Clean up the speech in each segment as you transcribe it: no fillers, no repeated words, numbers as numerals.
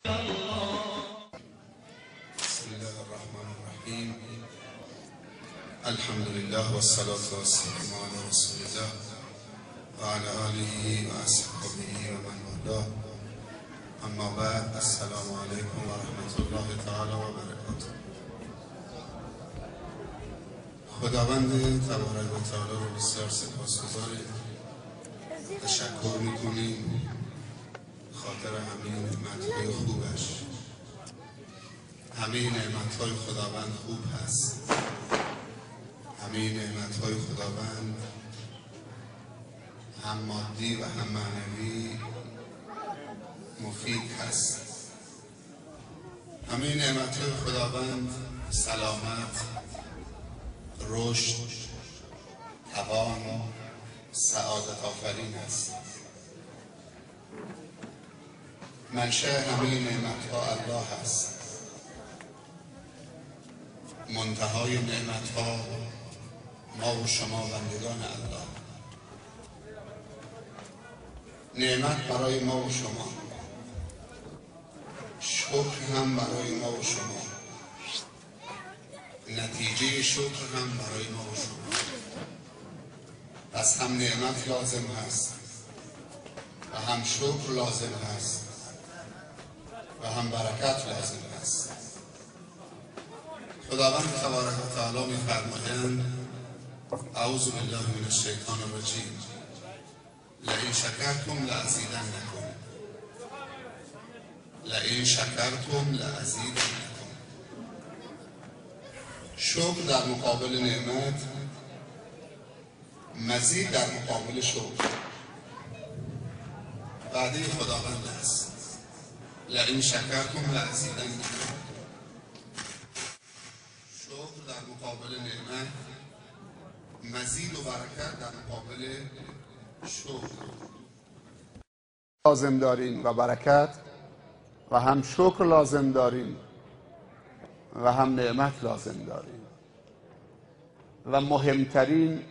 بسم الله الرحمن الرحیم. الحمد لله و الصلاة والسلام علی رسول الله و علی آله و اصحابه و من والاه. اما بعد، السلام علیکم و رحمت الله تعالی و برکاته. خداوند تبارک و تعالی رو بسیار سپاسگزاریم، تشکر میکنیم خاطر همه نعمت‌های خوبش. همه نعمت‌های خداوند خوب هست، همه نعمت‌های خداوند هم مادی و هم معنوی مفید هست. همه نعمت‌های خداوند سلامت، رشد، توان، سعادت آفرین است. منشأ همه نعمت‌ها الله است. منتهای نعمت‌ها ما و شما بندگان الله. نعمت برای ما و شما، شکر هم برای ما و شما، نتیجه شکر هم برای ما و شما. پس هم نعمت لازم هست و هم شکر لازم هست و هم برکت لازم هست. خداوند تبارک و تعالی می‌فرمایند: اعوذ بالله من الشیطان الرجیم، لئن شکرتم لأزیدنکم، لئن شکرتم لأزیدنکم. شکر در مقابل نعمت، مزید در مقابل شکر وعده خداوند است. لئن شکرتم لأزیدنکم. شکر در مقابل نعمت، مزید و برکت در مقابل شکر لازم داریم و برکت، و هم شکر لازم داریم و هم نعمت لازم داریم. و مهمترین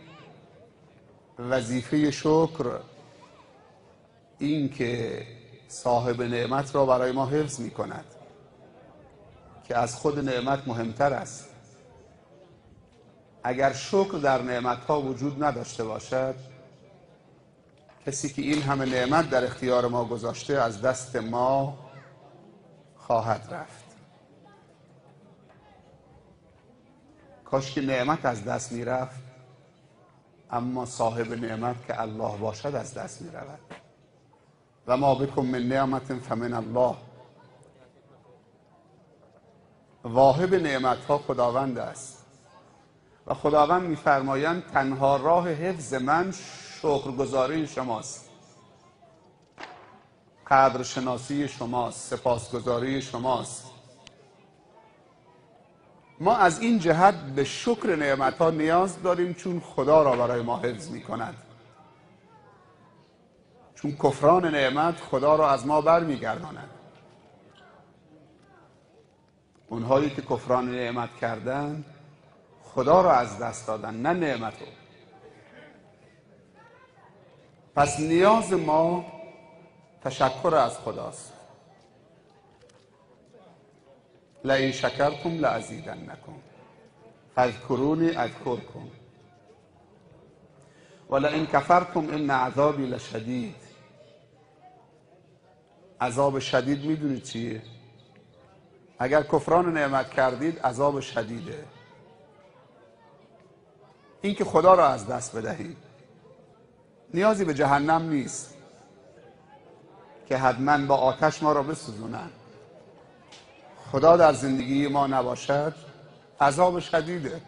وظیفه شکر این که صاحب نعمت را برای ما حفظ می کند، که از خود نعمت مهمتر است. اگر شکر در نعمتها وجود نداشته باشد، کسی که این همه نعمت در اختیار ما گذاشته از دست ما خواهد رفت. کاش که نعمت از دست می رفت، اما صاحب نعمت که الله باشد از دست می رود. و ما بکم من نعمت فمن الله. واهب نعمتها خداوند است و خداوند می‌فرمایند تنها راه حفظ من شکرگزاری شماست، قدرشناسی شماست، سپاسگزاری شماست. ما از این جهت به شکر نعمتها نیاز داریم، چون خدا را برای ما حفظ می‌کند. چون کفران نعمت خدا را از ما برمیگرداند. اونهایی که کفران نعمت کردند خدا را از دست دادن، نه نعمت رو. پس نیاز ما تشکر از خداست. لئن شکرتم لأزیدنکم فاذکرونی اذکرکم ولئن کفرتم ان عذابی لشدید. عذاب شدید میدونید چیه؟ اگر کفران نعمت کردید عذاب شدیده. این که خدا را از دست بدهید. نیازی به جهنم نیست که حتما با آتش ما را بسوزونن. خدا در زندگی ما نباشد عذاب شدیده.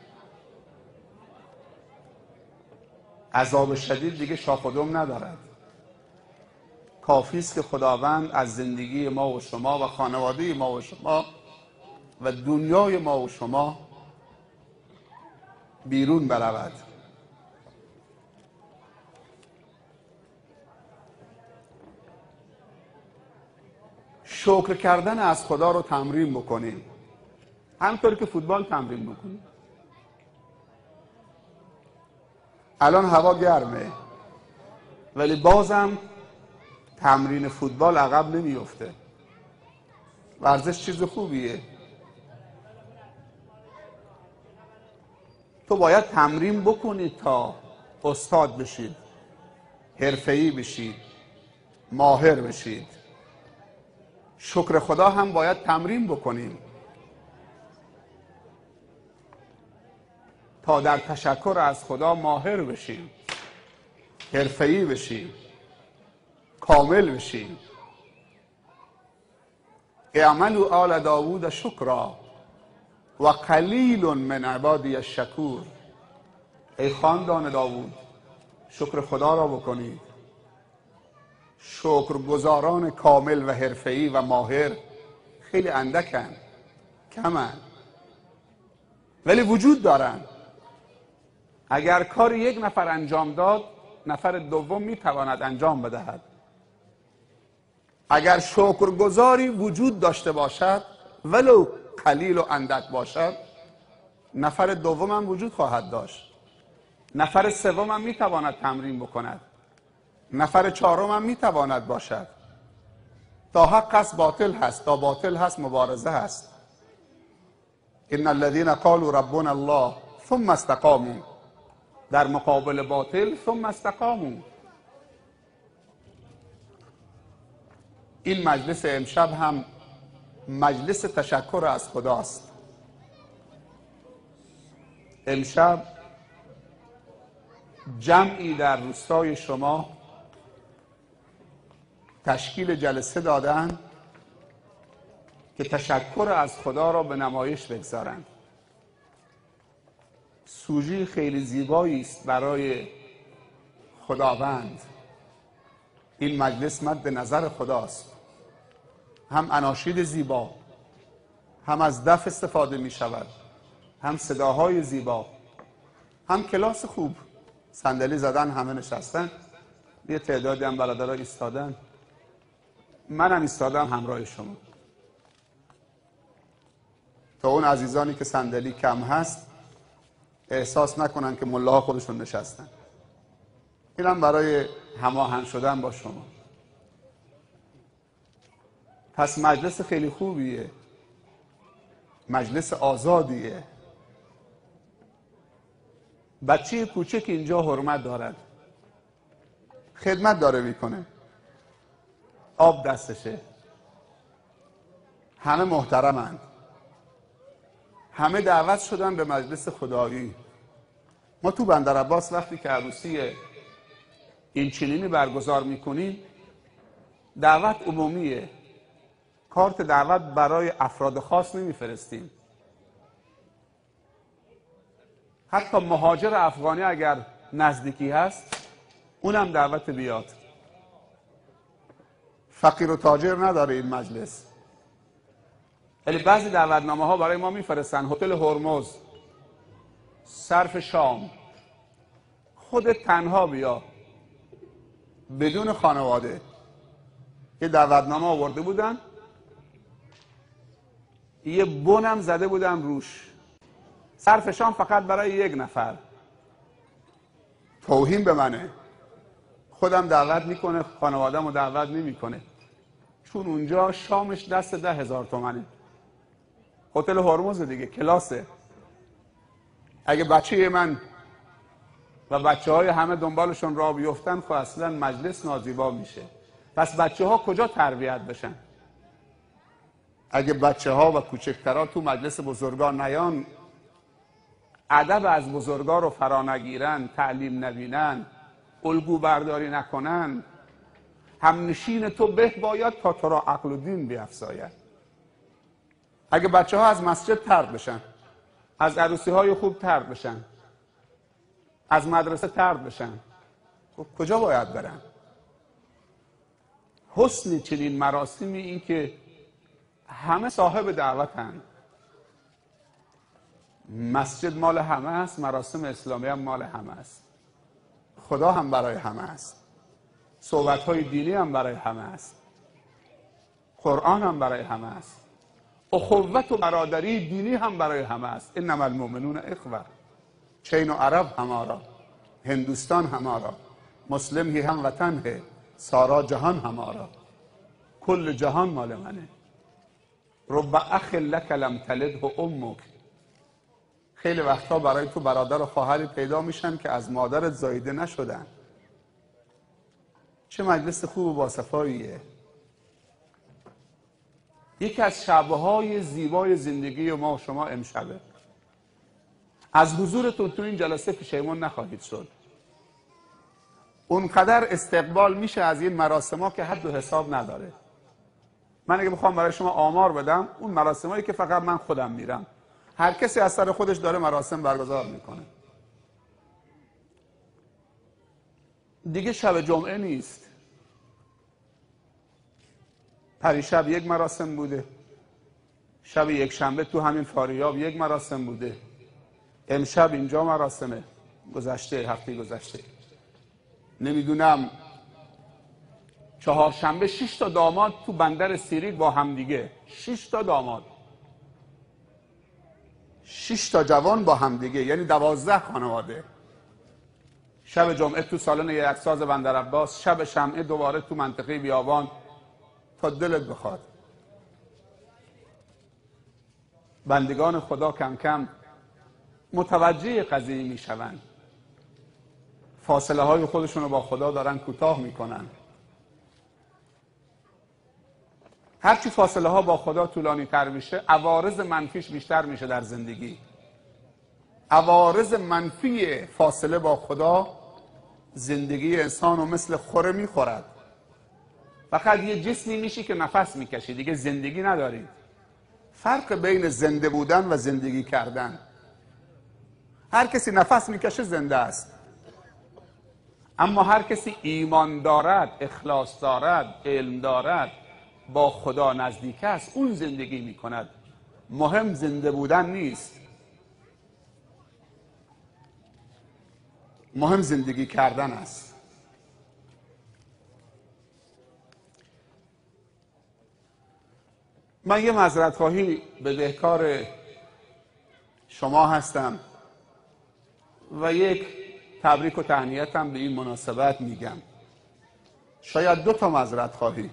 عذاب شدید دیگه شاخ و دم ندارد. کافی است که خداوند از زندگی ما و شما و خانواده ما و شما و دنیای ما و شما بیرون برود. شکر کردن از خدا رو تمرین بکنیم، همطور که فوتبال تمرین بکنیم. الان هوا گرمه ولی بازم تمرین فوتبال عقب نمیفته. ورزش چیز خوبیه. تو باید تمرین بکنید تا استاد بشید، حرفه‌ای بشید، ماهر بشید. شکر خدا هم باید تمرین بکنیم تا در تشکر از خدا ماهر بشیم، حرفه‌ای بشیم، کامل بشیم. اعملوا آل داوود شکرا و قلیل من عبادی الشکور. ای خاندان داوود، شکر خدا را بکنید. شکرگزاران کامل و حرفه‌ای و ماهر خیلی اندکن، کمن، ولی وجود دارن. اگر کار یک نفر انجام داد، نفر دوم میتواند انجام بدهد. اگر شکرگزاری وجود داشته باشد، ولو قلیل و اندک باشد، نفر دوم هم وجود خواهد داشت. نفر سوم هم میتواند تمرین بکند. نفر چهارم هم میتواند باشد. تا حق هست باطل هست، تا باطل هست مبارزه هست. ان الذين قالوا ربنا الله ثم استقاموا، در مقابل باطل ثم استقاموا. این مجلس امشب هم مجلس تشکر از خداست. امشب جمعی در روستای شما تشکیل جلسه دادن که تشکر از خدا را به نمایش بگذارند. سوژه خیلی زیبایی است برای خداوند. این مجلس مد نظر خداست. هم اناشید زیبا، هم از دف استفاده می شود، هم صداهای زیبا، هم کلاس خوب. صندلی زدن، همه نشستن، یه تعدادی هم برادرها ایستادن، منم ایستادم همراه شما، تا اون عزیزانی که صندلی کم هست احساس نکنن که ملاها خودشون نشستن. اینم برای هماهنگ شدن با شما. پس مجلس خیلی خوبیه، مجلس آزادیه. بچه کوچک اینجا حرمت دارد، خدمت داره میکنه، آب دستشه، همه محترمند، همه دعوت شدن به مجلس خدایی. ما تو بندرعباس وقتی که عروسی این چنینی برگزار میکنیم، دعوت عمومیه، کارت دعوت برای افراد خاص نمیفرستیم. حتی مهاجر افغانی اگر نزدیکی هست اونم دعوت بیاد. فقیر و تاجر نداره این مجلس. ولی بعضی دعوتنامه ها برای ما میفرستن. هتل هرمز، صرف شام، خودت تنها بیا بدون خانواده. یه دعوتنامه آورده بودن، یه بنم زده بودم روش، صرف شام فقط برای یک نفر. توهین به منه. خودم دعوت میکنه، خانواده‌مو دعوت نمیکنه، چون اونجا شامش دست 10,000 تومنه. هتل هرمز دیگه، کلاسه. اگه بچه من و بچه های همه دنبالشون راه بیفتن، خب اصلا مجلس نازیبا میشه. پس بچه ها کجا تربیت بشن؟ اگه بچه ها و کوچکترها تو مجلس بزرگان نیان، ادب از بزرگان رو فرا نگیرن، تعلیم نبینن، الگو برداری نکنن، همنشین تو به باید تا تو را عقل و دین بیفزاید. اگه بچه ها از مسجد طرد بشن، از عروسی های خوب طرد بشن، از مدرسه طرد بشن، خب کجا باید برن؟ حسن چنین مراسمی این که همه صاحب دعوتن. مسجد مال همه است، مراسم اسلامی هم مال همه است، خدا هم برای همه است، صحبت‌های دینی هم برای همه است، قرآن هم برای همه است، اخوت و برادری دینی هم برای همه است. انما المؤمنون اخوه. چین و عرب ہمارا، ہندوستان ہمارا، مسلم ہی ہم وطن ہے، سارا جهان ہمارا، کل جهان مال منه. رب اخ لک لم تلده امک. خیلی وقتا برای تو برادر و خواهری پیدا میشن که از مادرت زاییده نشدن. چه مجلس خوب و باصفاییه. یکی از شبهای زیبای زندگی ما و شما امشبه. از حضورتون تو این جلسه پشیمون نخواهید شد. اونقدر استقبال میشه از این مراسم‌ها که حد و حساب نداره. من اگه بخوام برای شما آمار بدم، اون مراسمایی که فقط من خودم میرم، هر کسی از سر خودش داره مراسم برگزار میکنه. دیگه شب جمعه نیست. پریشب یک مراسم بوده، شب یک شنبه تو همین فاریاب یک مراسم بوده، امشب اینجا مراسمه، گذشته هفته گذشته نمیدونم چهارشنبه 6 تا داماد تو بندر سیریک با همدیگه، 6 تا داماد، 6 تا جوان با همدیگه، یعنی 12 خانواده. شب جمعه تو سالن یکساز بندر عباس، شب شمعه دوباره تو منطقه بیابان، تا دلت بخواد. بندگان خدا کم کم متوجه قضیه میشوند، فاصله های خودشون رو با خدا دارن کوتاه میکنن. هرچی فاصله ها با خدا طولانی تر میشه، عوارض منفیش بیشتر میشه در زندگی. عوارض منفی فاصله با خدا زندگی انسان رو مثل خوره میخورد. فقط یه جسمی میشی که نفس میکشی، دیگه زندگی نداری. فرق بین زنده بودن و زندگی کردن. هر کسی نفس میکشه زنده است، اما هر کسی ایمان دارد، اخلاص دارد، علم دارد، با خدا نزدیک است، اون زندگی میکند. مهم زنده بودن نیست، مهم زندگی کردن است. من یه معذرت خواهی بدهکار شما هستم و یک تبریک و تهنیتم به این مناسبت میگم. شاید 2 تا معذرت خواهی.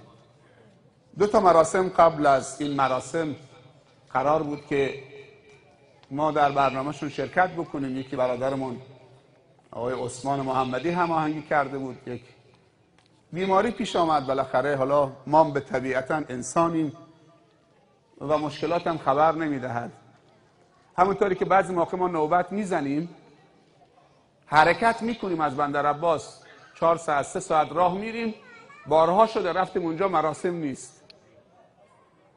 2 تا مراسم قبل از این مراسم قرار بود که ما در برنامهشون شرکت بکنیم. یکی برادرمون آقای عثمان محمدی هماهنگی کرده بود، یک بیماری پیش آمد بالاخره. حالا ما به طبیعتا انسانیم و مشکلات هم خبر نمیدهد. همونطوری که بعضی موقع ما نوبت میزنیم، حرکت میکنیم از بندر عباس 4 ساعت 3 ساعت راه میریم، بارها شده رفتیم اونجا مراسم نیست.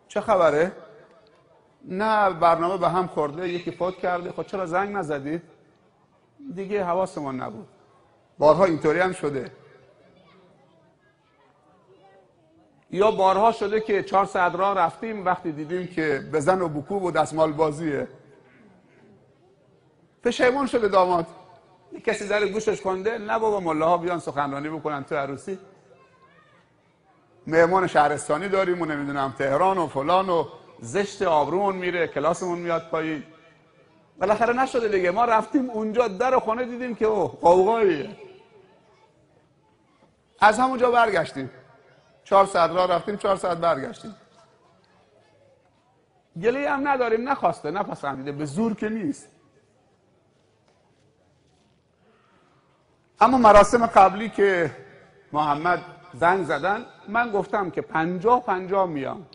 چه خبره؟ نه برنامه به هم خورده، یکی فوت کرده. خب چرا زنگ نزدید؟ دیگه حواسمون نبود. بارها اینطوری هم شده. یا بارها شده که 4 ساعت راه رفتیم، وقتی دیدیم که بزن و بکوب و دستمال بازیه. پشیمون شده داماد. کسی در گوشش کنده، نه بابا ملاها بیان سخنرانی بکنن تو عروسی. مهمان شهرستانی داریم و نمیدونم تهران و فلان و زشت، آبرومون میره، کلاسمون میاد پایین. بالاخره نشده دیگه. ما رفتیم اونجا در خونه دیدیم که اوه قوقاییه. از همونجا برگشتیم. 4 ساعت راه رفتیم، 4 ساعت برگشتیم. گله هم نداریم، نخواسته، نپسندیده، به زور که نیست. اما مراسم قبلی که محمد زنگ زدن، من گفتم که 50-50 میام.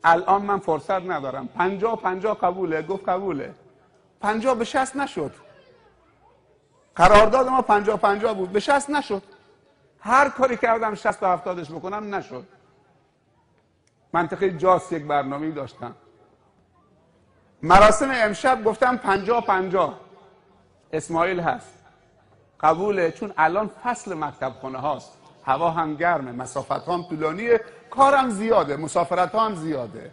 الان من فرصت ندارم. 50-50 قبوله؟ گفت قبوله. 50 به 60 نشد. قرارداد ما 50-50 بود، به 60 نشد. هر کاری کردم 60 تا 70ش بکنم نشد. منطقه جاس یک برنامه‌ای داشتم. مراسم امشب گفتم 50-50. اسماعیل هست. قبوله، چون الان فصل مکتب خونه هاست. هوا هم گرمه، مسافت ها هم طولانیه، کارم زیاده، مسافرت ها هم زیاده.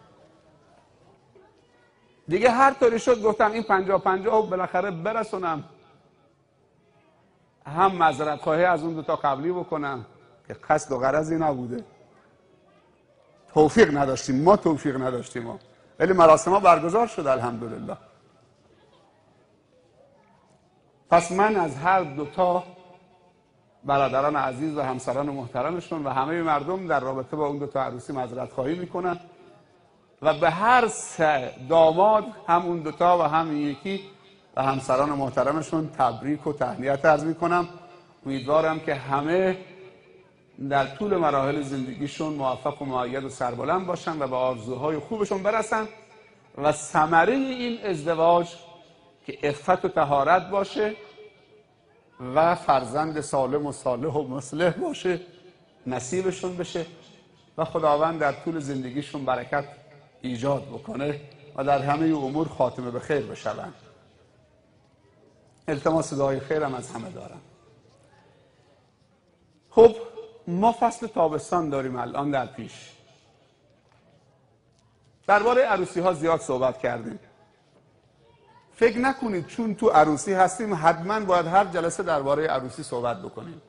دیگه هر طوری شد گفتم این 50-50 بالاخره برسونم. هم معذرت خواهی از اون 2 تا قبلی بکنم که قصد و غرضی نبوده. توفیق نداشتیم، ما توفیق نداشتیم. ولی مراسم ها برگزار شد الحمدلله. پس من از هر 2 تا برادران عزیز و همسران محترمشون و همه مردم در رابطه با اون 2 تا عروسی معذرت خواهی میکنم و به هر سه داماد، هم اون دوتا و هم این یکی و همسران محترمشون تبریک و تهنیت عرض میکنم. امیدوارم که همه در طول مراحل زندگیشون موفق و مؤید و سربلند باشن و به آرزوهای خوبشون برسن و ثمره این ازدواج که عفت و طهارت باشه و فرزند سالم و صالح و مصلح باشه نصیبشون بشه و خداوند در طول زندگیشون برکت ایجاد بکنه و در همه امور خاتمه به خیر بشوند. التماس دعای خیرم از همه دارم. خب ما فصل تابستان داریم الان در پیش. درباره عروسی ها زیاد صحبت کردیم. فکر نکنید چون تو عروسی هستیم حتما باید هر جلسه درباره عروسی صحبت بکنیم.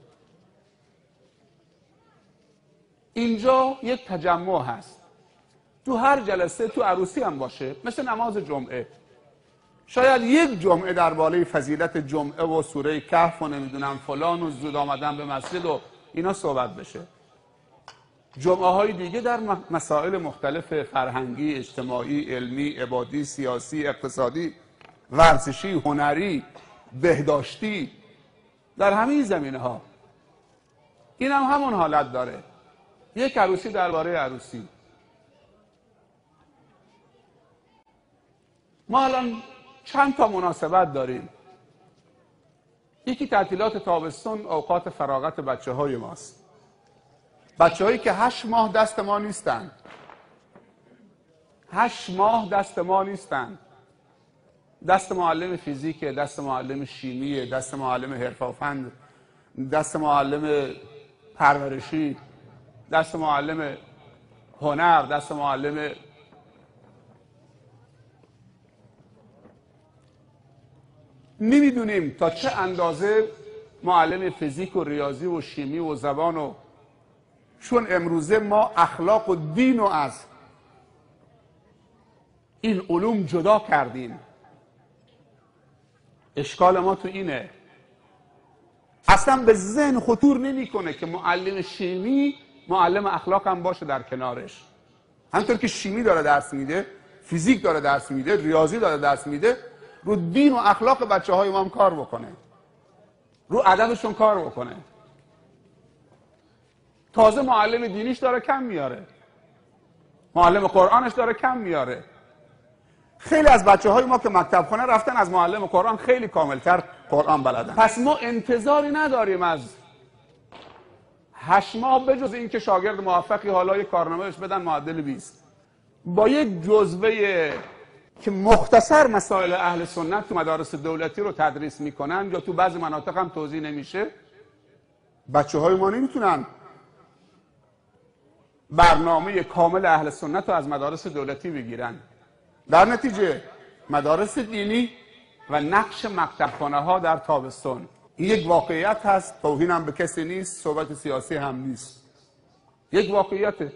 اینجا یک تجمع هست. تو هر جلسه تو عروسی هم باشه مثل نماز جمعه. شاید یک جمعه درباره فضیلت جمعه و سوره کهف و نمیدونم فلان و زود آمدن به مسجد و اینا صحبت بشه. جمعه های دیگه در مسائل مختلف فرهنگی، اجتماعی، علمی، عبادی، سیاسی، اقتصادی، ورزشی، هنری، بهداشتی، در همین زمینه ها. این هم همون حالت داره. یک عروسی درباره عروسی. ما الان چند تا مناسبت داریم. یکی تعطیلات تابستون، اوقات فراغت بچه های ماست. بچه هایی که 8 ماه دست ما نیستن. 8 ماه دست ما نیستن. دست معلم فیزیکه، دست معلم شیمیه، دست معلم حرفه و فن، دست معلم پرورشی، دست معلم هنر، دست معلم نمیدونیم تا چه اندازه معلم فیزیک و ریاضی و شیمی و زبان و چون امروزه ما اخلاق و دین رو از این علوم جدا کردیم. اشکال ما تو اینه. اصلا به ذهن خطور نمیکنه که معلم شیمی معلم اخلاق هم باشه در کنارش. همونطور که شیمی داره درس میده، فیزیک داره درس میده، ریاضی داره درس میده، رو دین و اخلاق بچه های ما هم کار بکنه، رو ادبشون کار بکنه. تازه معلم دینیش داره کم میاره، معلم قرآنش داره کم میاره. خیلی از بچه های ما که مکتب خونه رفتن از معلم قرآن خیلی کاملتر قرآن بلدن. پس ما انتظاری نداریم از 8 ماه بجز این که شاگرد موفقی حالا یک کارنامه‌اش بدن معدل 20 با یک جزوه که مختصر مسائل اهل سنت تو مدارس دولتی رو تدریس میکنن یا تو بعضی مناطق هم توضیح نمیشه. بچه های ما نمیتونن برنامه کامل اهل سنت رو از مدارس دولتی بگیرن. در نتیجه مدارس دینی و نقش مکتبخانه ها در تابستون این یک واقعیت هست. توهین هم به کسی نیست، صحبت سیاسی هم نیست، یک واقعیته.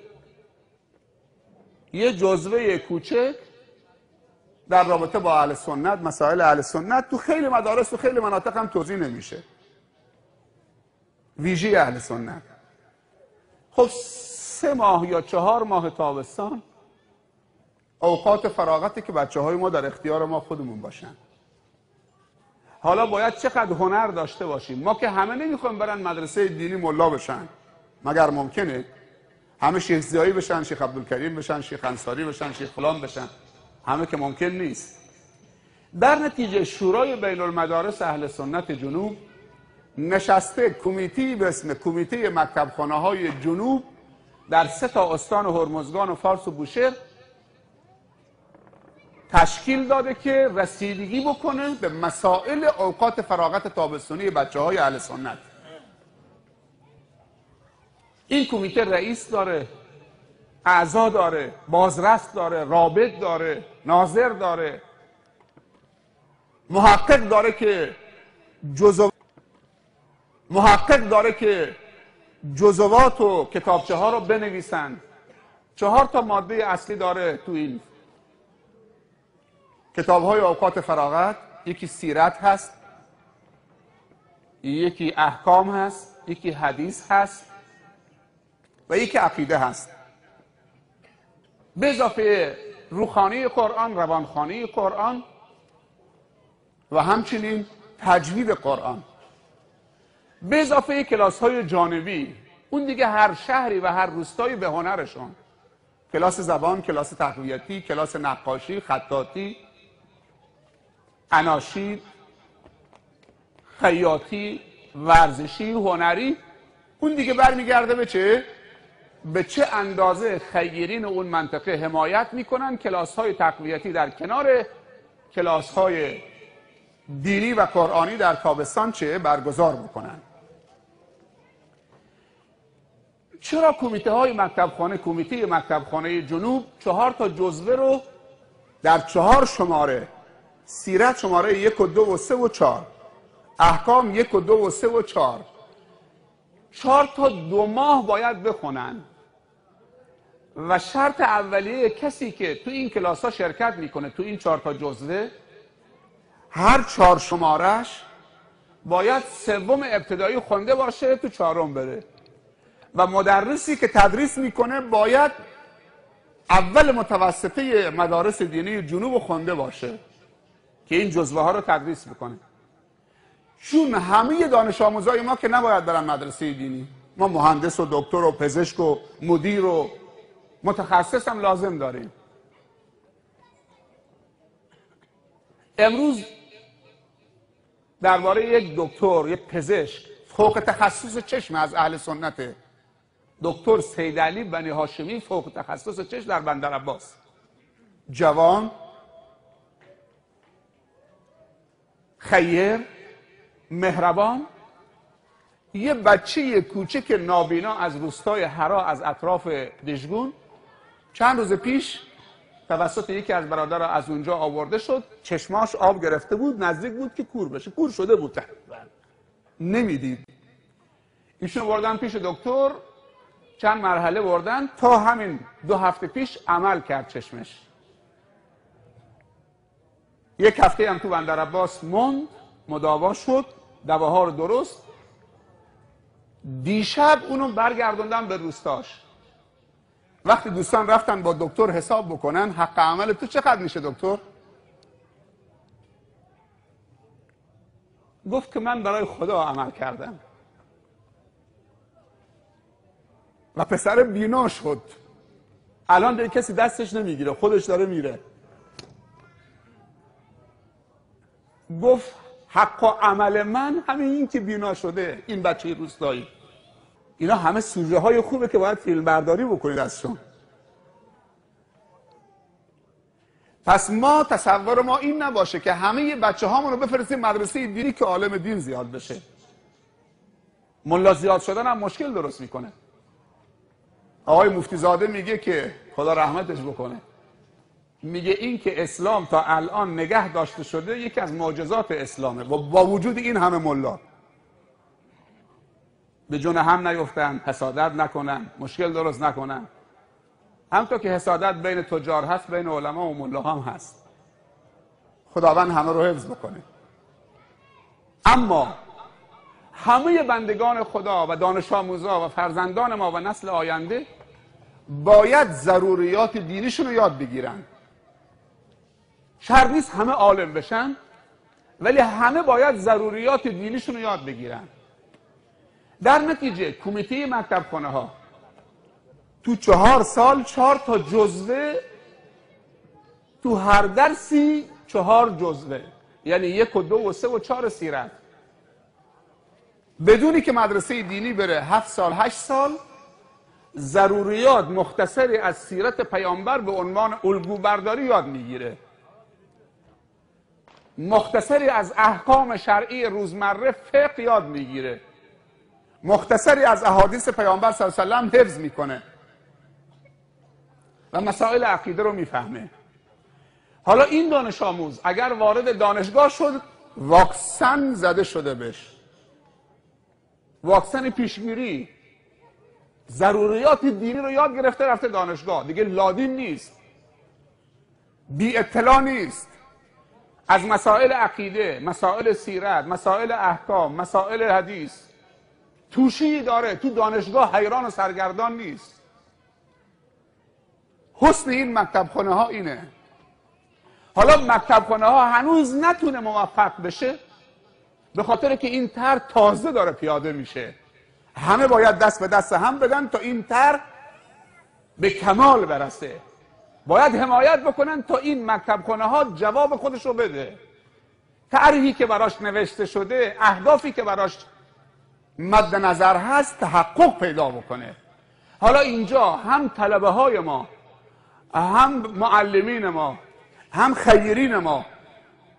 یه جزوه کوچک در رابطه با اهل سنت، مسائل اهل سنت تو خیلی مدارس و خیلی مناطق هم توضیح نمیشه. ویژه اهل سنت. خب 3 ماه یا 4 ماه تابستان اوقات فراغتی که بچه های ما در اختیار ما خودمون باشن. حالا باید چقدر هنر داشته باشیم. ما که همه نمیخوایم برن مدرسه دینی ملا بشن، مگر ممکنه همه شیخ زیایی بشن، شیخ عبدالکریم بشن، شیخ انصاری بشن، شیخ فلان بشن، همه که ممکن نیست. در نتیجه شورای بین المدارس اهل سنت جنوب نشسته کمیتی به اسم کمیته مکتبخانه های جنوب در 3 تا استان هرمزگان و فارس و بوشهر تشکیل داده که رسیدگی بکنه به مسائل اوقات فراغت تابستانی بچه های اهل سنت. این کمیته رئیس داره، اعضا داره، بازرس داره، رابط داره، ناظر داره، محقق داره که جزوات و کتابچه ها رو بنویسن. 4 تا ماده اصلی داره تو این کتاب های اوقات فراغت. یکی سیرت هست، یکی احکام هست، یکی حدیث هست و یکی عقیده هست. به اضافه روخانی قرآن، روانخوانی قرآن و همچنین تجوید قرآن، به اضافه کلاس‌های جانبی. اون دیگه هر شهری و هر روستایی به هنرشون، کلاس زبان، کلاس تقویتی، کلاس نقاشی، خطاطی، اناشید، خیاطی، ورزشی، هنری. اون دیگه برمیگرده به چه؟ به چه اندازه خیرین اون منطقه حمایت میکنن کلاس‌های تقویتی در کنار کلاس‌های دینی و قرآنی در تابستان چه برگزار بکنن. چرا کمیته های مکتبخانه، کمیته مکتبخانه جنوب 4 تا جزوه رو در 4 شماره، سیرت شماره 1 و 2 و 3 و 4، احکام 1 و 2 و 3 و 4، 4 تا 2 ماه باید بخونن و شرط اولیه کسی که تو این کلاس ها شرکت میکنه تو این 4 تا جزوه، هر 4 شمارش باید 3 ابتدایی خونده باشه، تو 4م بره و مدرسی که تدریس میکنه باید اول متوسطه مدارس دینی جنوب خونده باشه که این جزوه ها رو تدریس میکنه. چون همه دانش آموزای ما که نباید برن مدرسه دینی، ما مهندس و دکتر و پزشک و مدیر و متخصص هم لازم داریم. امروز درباره یک دکتر، یک پزشک فوق تخصص چشم از اهل سنت، دکتر سیدعلی بنی هاشمی، فوق تخصص چشم در بندرعباس، جوان، خیر، مهربان، یه بچه کوچک نابینا از روستای حرا از اطراف دژگون چند روز پیش توسط یکی از برادرها از اونجا آورده شد. چشماش آب گرفته بود، نزدیک بود که کور بشه، کور شده بود تقریبا، نمیدید. ایشون بردن پیش دکتر، چند مرحله بردن تا همین 2 هفته پیش عمل کرد چشمش. 1 هفته هم تو بندرعباس موند، مداوا شد، دواها رو درست. دیشب اونو برگردوندن به روستاش. وقتی دوستان رفتن با دکتر حساب بکنن حق عمل تو چقدر میشه دکتر؟ گفت که من برای خدا عمل کردم. و پسر بینا شد، الان دیگه کسی دستش نمیگیره، خودش داره میره. گفت حق و عمل من همین این که بینا شده، این بچه روستایی. اینا همه سوژه های خوبه که باید فیلم برداری بکنید ازشون. پس ما تصور ما این نباشه که همه بچه هامون رو بفرستیم مدرسه دینی که عالم دین زیاد بشه. ملا زیاد شدن هم مشکل درست میکنه. آقای مفتی زاده میگه که خدا رحمتش بکنه، میگه این که اسلام تا الان نگه داشته شده یکی از معجزات اسلامه و با وجود این همه ملا به جون هم نیفتن، حسادت نکنن، مشکل درست نکنن. همطور که حسادت بین تجار هست، بین علما و ملا هم هست. خداوند همه رو حفظ بکنه. اما همه بندگان خدا و دانش آموزا و فرزندان ما و نسل آینده باید ضروریات دینیشون رو یاد بگیرن. شرط نیست همه عالم بشن، ولی همه باید ضروریات دینیشون رو یاد بگیرن. در نتیجه کمیته مکتبخانه ها تو 4 سال 4 تا جزوه، تو هر درسی 4 جزوه، یعنی 1 و 2 و 3 و 4 سیرت، بدونی که مدرسه دینی بره 7 سال 8 سال، ضروریات مختصری از سیرت پیامبر به عنوان الگو برداری یاد میگیره، مختصری از احکام شرعی روزمره فقه یاد میگیره، مختصری از احادیث پیامبر صلی الله علیه و سلم حفظ میکنه و مسائل عقیده رو میفهمه. حالا این دانش آموز اگر وارد دانشگاه شد، واکسن زده شده بهش، واکسن پیشگیری، ضروریات دینی رو یاد گرفته، رفته دانشگاه، دیگه لادین نیست، بی اطلاع نیست، از مسائل عقیده، مسائل سیرت، مسائل احکام، مسائل حدیث توشی داره، تو دانشگاه حیران و سرگردان نیست. حسن این مکتب خانه ها اینه. حالا مکتب خانه ها هنوز نتونه موفق بشه به خاطر که این طرح تازه داره پیاده میشه. همه باید دست به دست هم بدن تا این طرح به کمال برسه. باید حمایت بکنن تا این مکتب خانه ها جواب خودش رو بده. طرحی که براش نوشته شده، اهدافی که براش مد نظر هست تحقق پیدا بکنه. حالا اینجا هم طلبه های ما، هم معلمین ما، هم خیرین ما،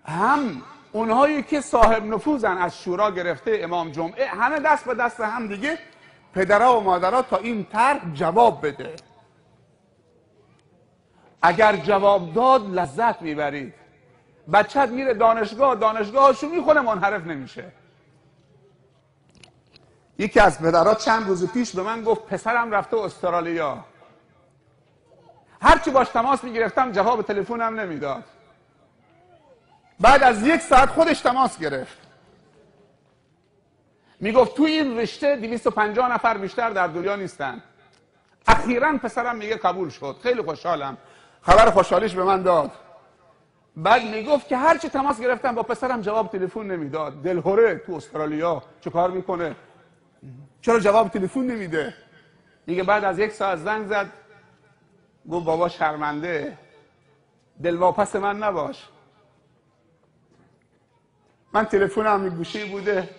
هم اونهایی که صاحب نفوذن از شورا گرفته امام جمعه، همه دست به دست هم دیگه پدرها و مادرها تا این طرح جواب بده. اگر جواب داد لذت میبرید. بچت میره دانشگاهشو میخونه، منحرف نمیشه. یکی از پدرها چند روز پیش به من گفت پسرم رفته استرالیا. هرچی باش تماس میگرفتم جواب تلفنم نمیداد. بعد از 1 ساعت خودش تماس گرفت. میگفت تو این رشته 250 نفر بیشتر در دنیا نیستن. اخیراً پسرم میگه قبول شد. خیلی خوشحالم. خبر خوشحالیش به من داد. بعد میگفت که هرچی تماس گرفتم با پسرم جواب تلفن نمیداد. دلهوره تو استرالیا چه کار میکنه؟ چرا جواب تلفن نمیده؟ دیگه بعد از 1 ساعت زنگ زد، گفت بابا شرمنده، دلواپس من نباش. من تلفنم گوشی بوده،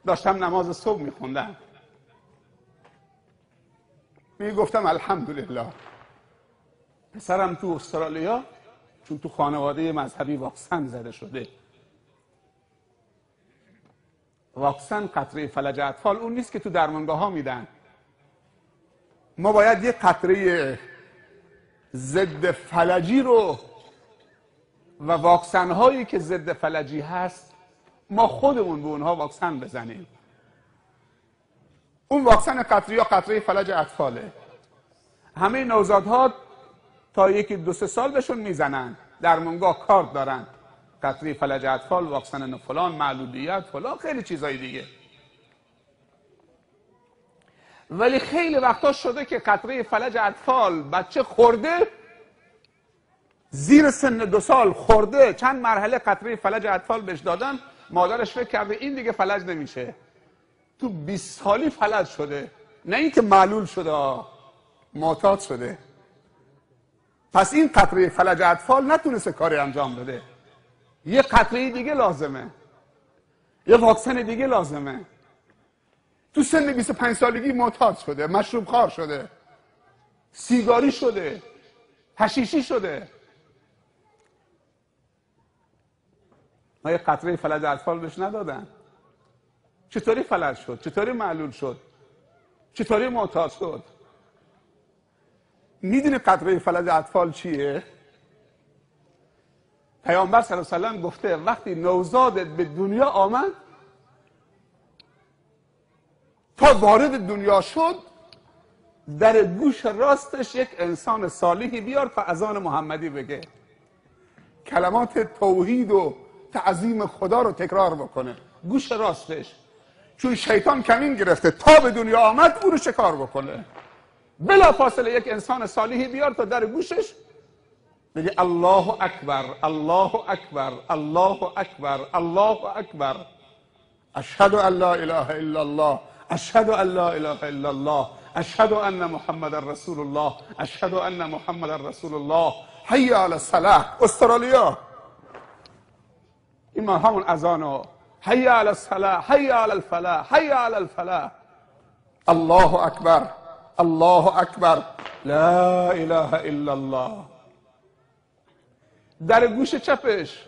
داشتم نماز صبح میخوندم. میگفتم الحمدلله پسرم تو استرالیا، چون تو خانواده مذهبی واکسن زده شده. واکسن قطره فلج اطفال اون نیست که تو درمانگاه ها میدن. ما باید یه قطره ضد فلجی رو و واکسن هایی که ضد فلجی هست ما خودمون به اونها واکسن بزنیم. اون واکسن قطره یا قطره فلج اطفاله. همه نوزادها تا 1-2 سال بهشون میزنن، درمانگاه کارت دارن، قطره فلج اطفال، واکسن فلان، معلولیت فلان، خیلی چیزای دیگه. ولی خیلی وقتا شده که قطره فلج اطفال بچه خورده، زیر سن 2 سال خورده، چند مرحله قطره فلج اطفال بهش دادن، مادرش فکر کرده این دیگه فلج نمیشه، تو 20 سالی فلج شده. نه اینکه معلول شده، معتاد شده. پس این قطره فلج اطفال نتونسته کاری انجام بده. یه قطره دیگه لازمه، یه واکسن دیگه لازمه. تو سن 25 سالگی معتاد شده، مشروب خوار شده، سیگاری شده، حشیشی شده. ما یه قطره فلج اطفال بهش ندادن. چطوری فلج شد؟ چطوری معلول شد؟ چطوری معتاد شد؟ میدونی قطره فلج اطفال چیه؟ پیامبر صلی الله علیه و سلم گفته وقتی نوزادت به دنیا آمد، تا وارد دنیا شد، در گوش راستش یک انسان صالحی بیار تا اذان محمدی بگه، کلمات توحید و تعظیم خدا رو تکرار بکنه. گوش راستش، چون شیطان کمین گرفته تا به دنیا آمد او رو شکار بکنه. بلا فاصله یک انسان صالحی بیار تا در گوشش بگه الله اکبر، الله اکبر، الله اکبر، الله اکبر، اشهد ان لا اله الا الله، اشهد ان لا اله الا الله، اشهد ان محمد رسول الله، اشهد ان محمد رسول الله، حی علی الصلاة. استرالیا این ما همون اذانو، حی علی الصلاة، حی علی الفلاح، حی علی الفلاح. الله اکبر، الله اکبر، لا اله الا الله. در گوش چپش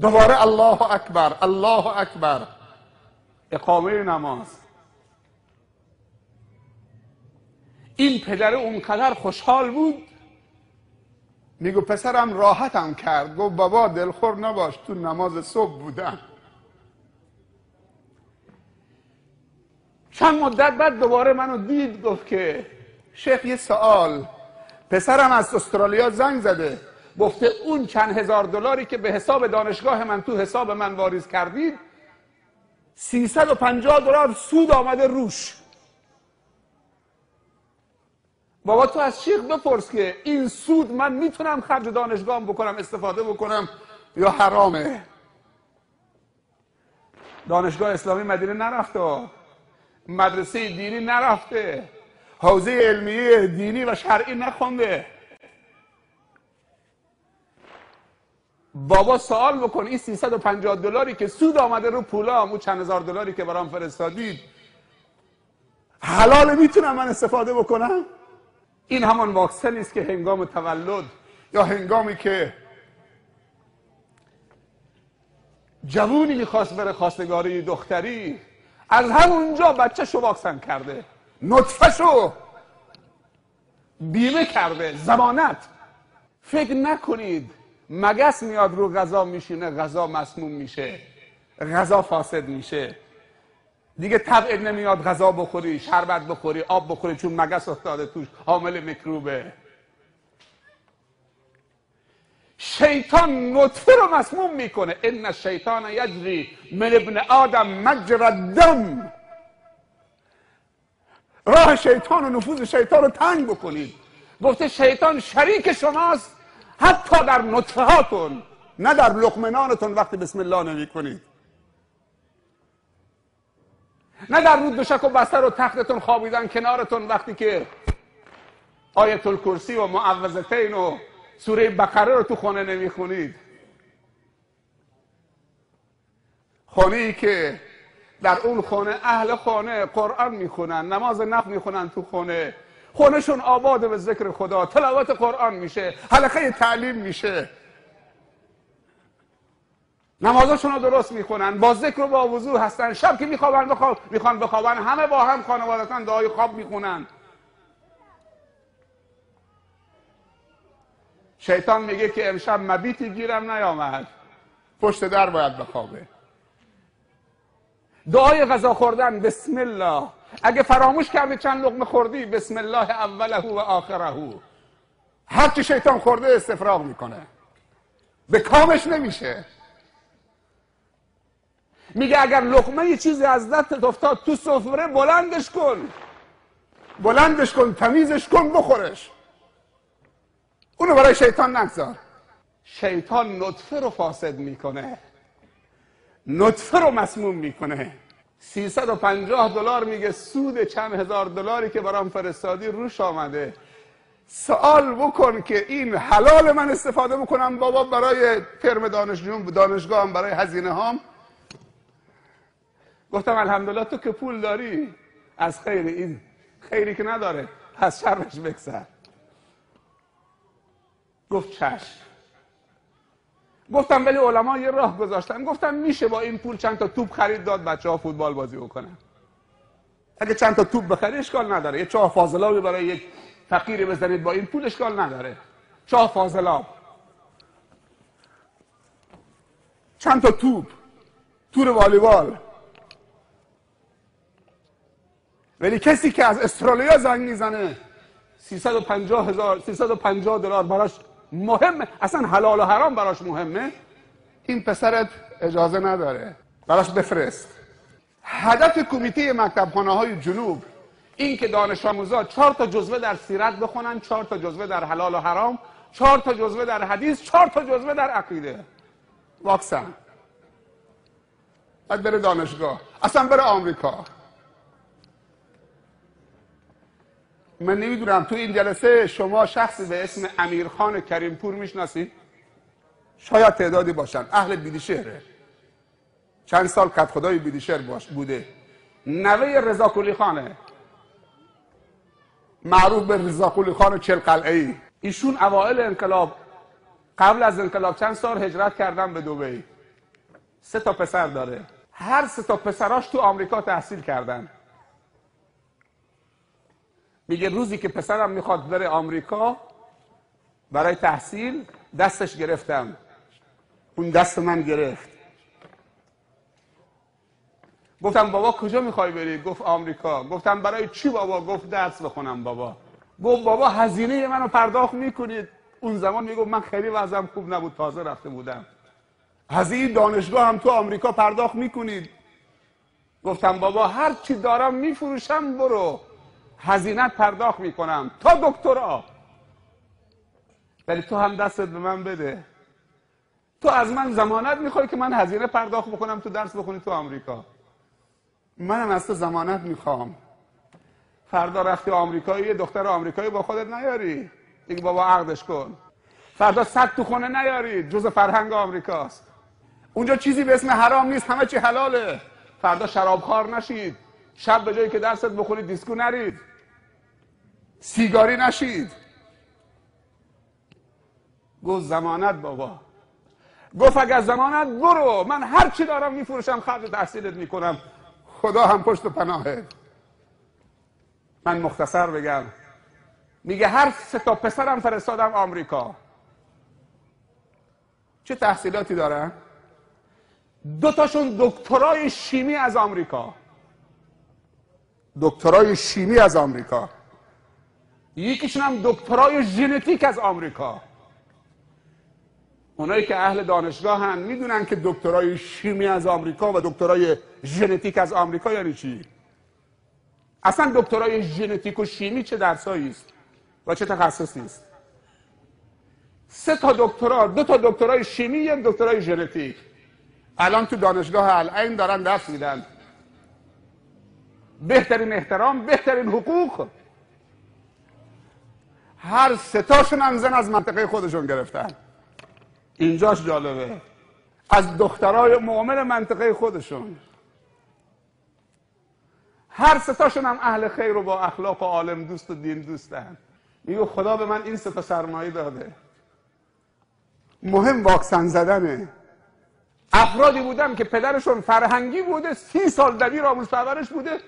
دوباره الله اکبر، الله اکبر. اقامه نماز. این پدر اونقدر خوشحال بود، میگو پسرم راحتم کرد. گفت بابا دلخور نباش، تو نماز صبح بودم. چند مدت بعد دوباره منو دید، گفت که شیخ یه سوال، پسرم از استرالیا زنگ زده، گفته اون چند هزار دلاری که به حساب دانشگاه من تو حساب من واریز کردید 350 دلار سود آمده روش. بابا تو از شیخ بپرس که این سود من میتونم خرج دانشگاهم بکنم، استفاده بکنم یا حرامه؟ دانشگاه اسلامی مدینه نرفته، مدرسه دینی نرفته، حوزه علمیه دینی و شرعی نخونده. بابا سوال بکن این 350 دلاری که سود آمده رو پولام، اون چند هزار دلاری که برام فرستادید، حلاله میتونم من استفاده بکنم؟ این همان واکسنی است که هنگام تولد یا هنگامی که جوونی میخواست بره خواستگاری دختری، از همونجا بچه‌شو واکسن کرده، نطفه‌شو بیمه کرده، ضمانت. فکر نکنید مگس میاد رو غذا میشینه غذا مسموم میشه، غذا فاسد میشه، دیگه طبع نمیاد غذا بخوری، شربت بخوری، آب بخوری، چون مگس افتاده توش، حامل میکروبه. شیطان نطفه رو مسموم میکنه. ان الشیطان یجری من ابن آدم مجرى الدم. راه شیطان و نفوذ شیطان رو تنگ بکنید. گفته شیطان شریک شماست حتی در نطفه هاتون، نه در لقمنانتون وقتی بسم الله نمی کنید، نه در رود دوشک و بستر و تختتون خوابیدن کنارتون وقتی که آیت الکرسی و معوذتین و سوره بقره رو تو خانه نمی خونید. خانه ای که در اون خانه اهل خانه قرآن میخونن، نماز نفل میخونن، تو خانه خونهشون آباده به ذکر خدا، تلاوت قرآن میشه، حلقه تعلیم میشه، نمازشون رو درست میخونن، با ذکر و با وضو هستن، شب که میخوان بخوابن همه با هم خانوادتن دعای خواب میخونن. شیطان میگه که امشب مبیتی گیرم نیامد، پشت در باید بخوابه. دعای غذا خوردن بسم الله، اگه فراموش کردی چند لقمه خوردی بسم الله اوله و آخره. هرچی شیطان خورده استفراغ میکنه، به کامش نمیشه. میگه اگر لقمه یه چیزی از دستت افتاد تو سفره بلندش کن، تمیزش کن، بخورش. اونو برای شیطان نگذار. شیطان نطفه رو فاسد میکنه، نطفه رو مسموم میکنه. 350 دلار میگه سود چند هزار دلاری که برام فرستادی روش آمده. سوال بکن که این حلال من استفاده بکنم بابا برای ترم دانشگاهم، برای هزینه هام؟ گفتم الحمدلله تو که پول داری، از خیر این خیری که نداره از شرش بگذر. گفت چشم. گفتم ولی علما یه راه گذاشتن، گفتم میشه با این پول چند تا توپ خرید داد بچه ها فوتبال بازی بکنن. اگه چند تا توپ بخری اشکال نداره، یه چاه فاضلابی برای یک فقیری بزنید با این پول اشکال نداره. چاه فاضلاب، چند تا توپ، تور والیبال. ولی کسی که از استرالیا زنگ میزنه 350 دلار براش مهمه، اصلا حلال و حرام براش مهمه، این پسرت اجازه نداره، براش بفرست. هدف کمیته مکتبخانه های جنوب این که دانش آموزا 4 تا جزوه در سیرت بخونن، 4 تا جزوه در حلال و حرام، 4 تا جزوه در حدیث، 4 تا جزوه در عقیده. واکسن. بعد بره دانشگاه، اصلا بره آمریکا. من نمیدونم تو این جلسه شما شخصی به اسم امیرخان کریمپور میشناسید؟ شاید تعدادی باشن. اهل بیدیشهره، چند سال کدخدای بیدیشهر بوده، نوه رضا قلی خانه، معروف به رضا قلی خان چلقلعه‌ای. ایشون اوائل انقلاب، قبل از انقلاب چند سال هجرت کردن به دبی. 3 تا پسر داره، هر 3 تا پسراش تو آمریکا تحصیل کردن. میگه روزی که پسرم میخواد بره آمریکا برای تحصیل دستش گرفتم، اون دست من گرفت. گفتم بابا کجا میخوای بری؟ گفت آمریکا. گفتم برای چی بابا؟ گفت درس بخونم بابا. گفت بابا هزینه منو پرداخت میکنید؟ اون زمان میگفت من خیلی وضعم خوب نبود، تازه رفته بودم. هزینه دانشگاه هم تو آمریکا پرداخت میکنید؟ گفتم بابا هر چی دارم میفروشم، برو. هزینه پرداخت میکنم تا دکترا، ولی تو هم دستت به من بده. تو از من ضمانت میخوای که من هزینه پرداخت بکنم تو درس بخونی تو آمریکا. منم از تو ضمانت میخوام فردا رفتی آمریکا یه دختر آمریکایی با خودت نیاری دیگه بابا عقدش کن. فردا 100 تو خونه نیاری، جز فرهنگ آمریکاست. اونجا چیزی به اسم حرام نیست، همه چی حلاله. فردا شرابخوار نشید، شب به جایی که درست بخونید دیسکو نرید، سیگاری نشید. گفت ضمانت بابا. گفت اگر ضمانت برو، من هر چی دارم میفروشم خرج تحصیلت میکنم، خدا هم پشت و پناهه. من مختصر بگم، میگه هر 3 تا پسرم فرستادم آمریکا. چه تحصیلاتی دارن؟ 2 تاشون دکترای شیمی از آمریکا، دکترای شیمی از آمریکا. یکیشون هم دکترای ژنتیک از آمریکا. اونایی که اهل دانشگاه هن میدونن که دکترای شیمی از آمریکا و دکترای ژنتیک از آمریکا یعنی چی. اصلا دکترای ژنتیک و شیمی چه درسایی است و چه تخصصی است؟ 3 تا دکترا، 2 تا دکترای شیمی، 1 دکترای ژنتیک. الان تو دانشگاه العین دارن درس میدن. بهترین احترام، بهترین حقوق. هر 3 تاشون هم زن از منطقه خودشون گرفتن. اینجاش جالبه، از دخترای مؤمن منطقه خودشون. هر 3 تاشون هم اهل خیر و با اخلاق و عالم دوست و دین دوستن. میگه خدا به من این 3 تا سرمایه داده. مهم واکسن زدنه. افرادی بودم که پدرشون فرهنگی بوده، 30 سال دبیر آموز پرورش بوده،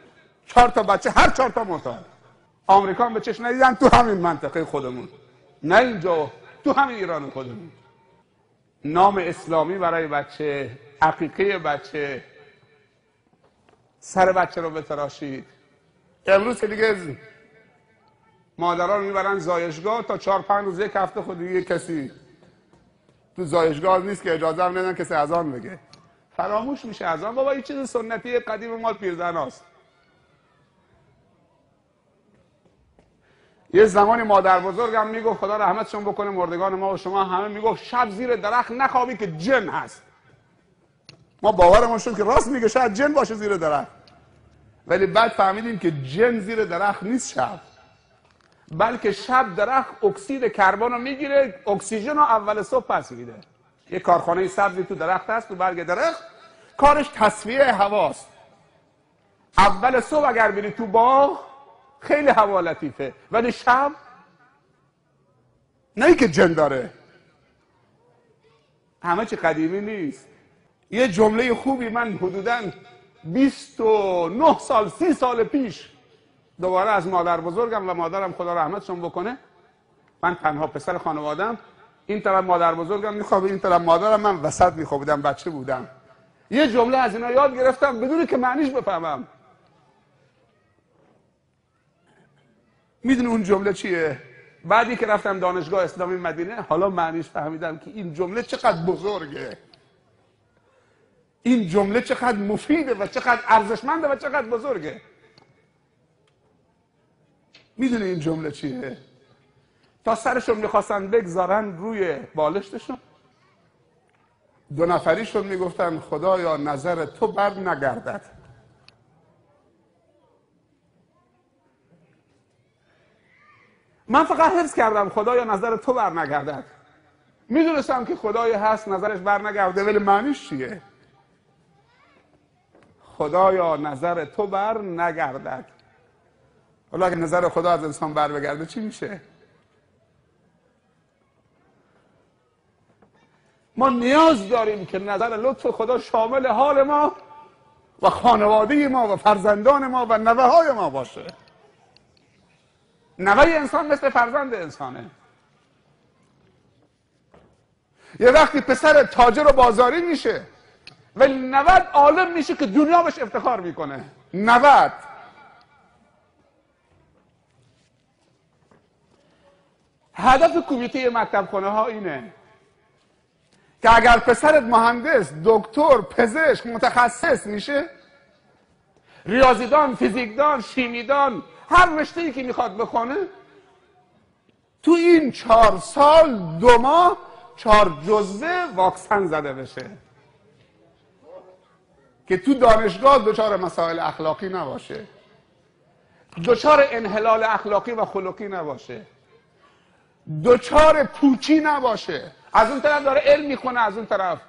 4 تا بچه، هر 4 تا معتاد. آمریکا هم به چشم ندیدن، تو همین منطقه خودمون، نه اینجا، تو همین ایران خودمون. نام اسلامی برای بچه، عقیقه بچه، سر بچه رو بتراشید. امروز که دیگه مادران میبرن زایشگاه، تا 4-5 روز 1 هفته خود دیگه کسی تو زایشگاه نیست که اجازه هم ندن کسی اذان بگه. فراموش میشه اذان. بابا این چیز سنتی قدیم مال پیرزناست. یه زمانی مادر بزرگم میگفت خدا رحمتشون بکنه مردگان ما و شما همه، میگفت شب زیر درخت نخوابی که جن هست. ما باورمون شد که راست میگه، شاید جن باشه زیر درخت. ولی بعد فهمیدیم که جن زیر درخت نیست شب، بلکه شب درخت اکسید کربن رو میگیره، اکسیژن رو اول صبح پس میده. یه کارخانه سبزی تو درخت هست، تو برگ درخت، کارش تصفیه هواست. اول صبح اگر بری تو باغ خیلی هوا لطیفه، ولی شب نه که جن داره. همه چی قدیمی نیست. یه جمله خوبی من حدوداً 29 سال 30 سال پیش دوباره از مادر بزرگم و مادرم خدا رحمتشون بکنه، من تنها پسر خانوادم، این طرف مادر بزرگم میخوابه، این طرف مادرم، من وسط میخوابیدم، بچه بودم. یه جمله از اینا یاد گرفتم بدون که معنیش بفهمم. میدونی اون جمله چیه؟ بعدی که رفتم دانشگاه اسلامی مدینه حالا معنیش فهمیدم که این جمله چقدر بزرگه، این جمله چقدر مفیده و چقدر ارزشمنده و چقدر بزرگه. میدونی این جمله چیه؟ تا سرشون میخواستن بگذارن روی بالشتشون، 2 نفریشون میگفتن خدایا نظر تو بر نگردد. من فقط حفظ کردم خدایا نظر تو بر نگردد. میدونستم که خدای هست نظرش بر نگرده، ولی معنیش چیه؟ خدایا نظر تو بر نگردد. حالا اگه نظر خدا از انسان بر بگرده چی میشه؟ ما نیاز داریم که نظر لطف خدا شامل حال ما و خانواده ما و فرزندان ما و نوه های ما باشه. نوه انسان مثل فرزند انسانه. یه وقتی پسر تاجر و بازاری میشه ولی 90 عالم میشه که دنیا بهش افتخار میکنه. 90. هدف کمیته مکتب خانه ها اینه که اگر پسرت مهندس، دکتر، پزشک، متخصص میشه، ریاضیدان، فیزیکدان، شیمیدان، هر رشته‌ای که میخواد بخونه تو این 4 سال 2 ماه 4 جزوه واکسن زده بشه که تو دانشگاه دچار مسائل اخلاقی نباشه، دچار انحلال اخلاقی و خلقی نباشه، دچار پوچی نباشه. از اون طرف داره علم میخونه، از اون طرف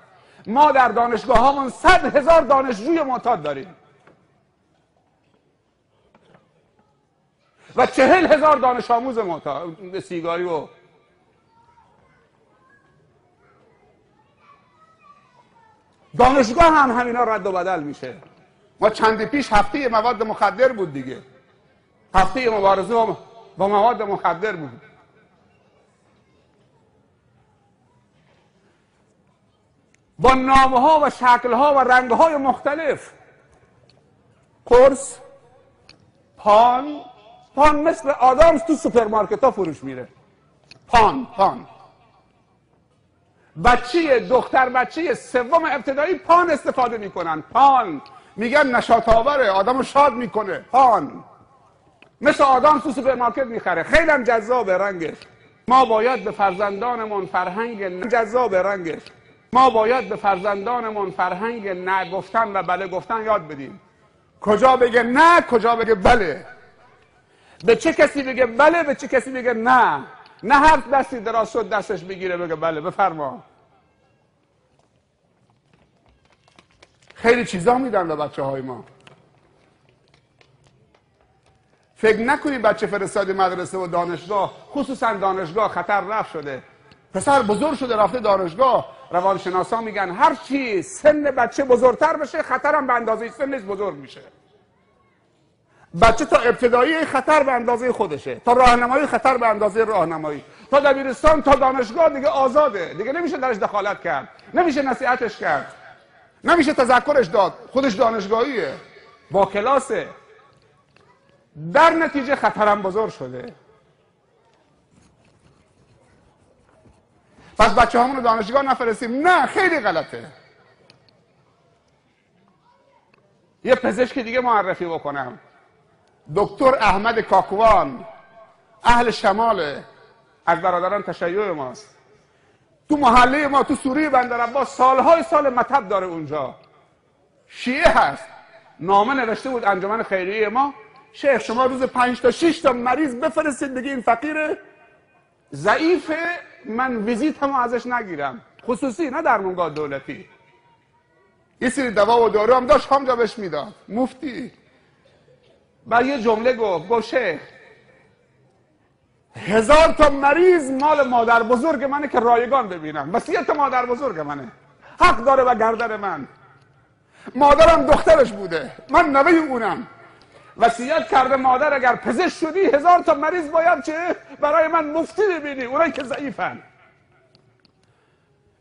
ما در دانشگاه هامون 100,000 دانشجوی معتاد داریم و 40,000 دانش آموز معتاد به سیگاری و دانشگاه هم همینا رد و بدل میشه. ما چندی پیش هفته مواد مخدر بود دیگه، هفته مبارزه با مواد مخدر بود. با نامه ها و شکل ها و رنگ های مختلف، قرص، پان مثل آدامس تو سوپرمارکت ها فروش میره. پان دختر بچه سوم ابتدایی پان استفاده میکنن. پان میگن نشاط آوره، آدمو شاد میکنه. پان مثل آدامس تو سوپرمارکت میخره، خیلی هم جذابه رنگش. ما باید به فرزندانمون فرهنگ نه گفتن و بله گفتن یاد بدیم. کجا بگه نه، کجا بگه بله، به چه کسی بگه بله، به چه کسی بگه نه. نه هر دستی دراز شد دستش بگیره بگه بله بفرما. خیلی چیزا میدن به بچه های ما. فکر نکنی بچه فرستادی مدرسه و دانشگاه، خصوصا دانشگاه خطر رفت شده. پسر بزرگ شده رفته دانشگاه، روانشناسا میگن هر چی سن بچه بزرگتر بشه خطرم به اندازه سنش بزرگ میشه. بچه تا ابتدایی خطر به اندازه خودشه، تا راهنمایی خطر به اندازه راهنمایی، تا دبیرستان تا دانشگاه دیگه آزاده، دیگه نمیشه درش دخالت کرد، نمیشه نصیحتش کرد، نمیشه تذکرش داد، خودش دانشگاهیه، با کلاسه. در نتیجه خطرم بزرگ شده. پس بچه همون رو دانشگاه نفرستیم؟ نه، خیلی غلطه. یه پزشک دیگه معرفی بکنم، دکتر احمد کاکوان، اهل شماله، از برادران تشیع ماست. تو محله ما تو سوریه بندرعباس سالهای سال مطب داره اونجا، شیعه هست. نامه نوشته بود انجمن خیریه ما، شیخ شما روز 5 تا 6 تا مریض بفرستید بگی این فقیره ضعیفه، من ویزیت هم ازش نگیرم، خصوصی نه درمانگاه دولتی. یه سری دوا و دارو هم داشت همجا بهش میداد مفتی. بعد یه جمله گفت شیخ 1000 تا مریض مال مادر بزرگ منه که رایگان ببینم، وصیت مادر بزرگ منه، حق داره و گردن من. مادرم دخترش بوده، من نوه اونم، وصیت کرده مادر اگر پزشک شدی 1000 تا مریض باید چه برای من مفتی ببینی، اونایی که ضعیفن.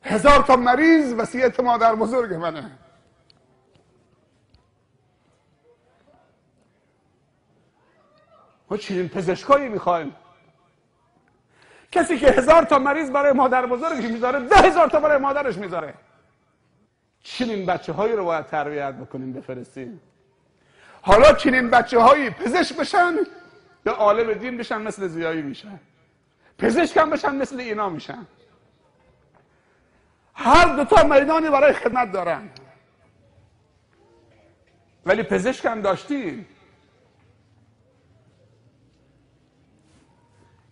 1000 تا مریض وصیت مادر بزرگ منه. ما چنین پزشکایی میخوایم؟ کسی که 1000 تا مریض برای مادر بزرگش میذاره 10,000 تا برای مادرش میذاره. چنین بچه هایی رو باید تربیت بکنیم بفرستیم. حالا چنین بچه هایی پزشک بشن یا عالم دین بشن مثل ضیایی میشن، پزشک هم بشن مثل اینا میشن. هر دوتا میدانی برای خدمت دارن. ولی پزشک هم داشتیم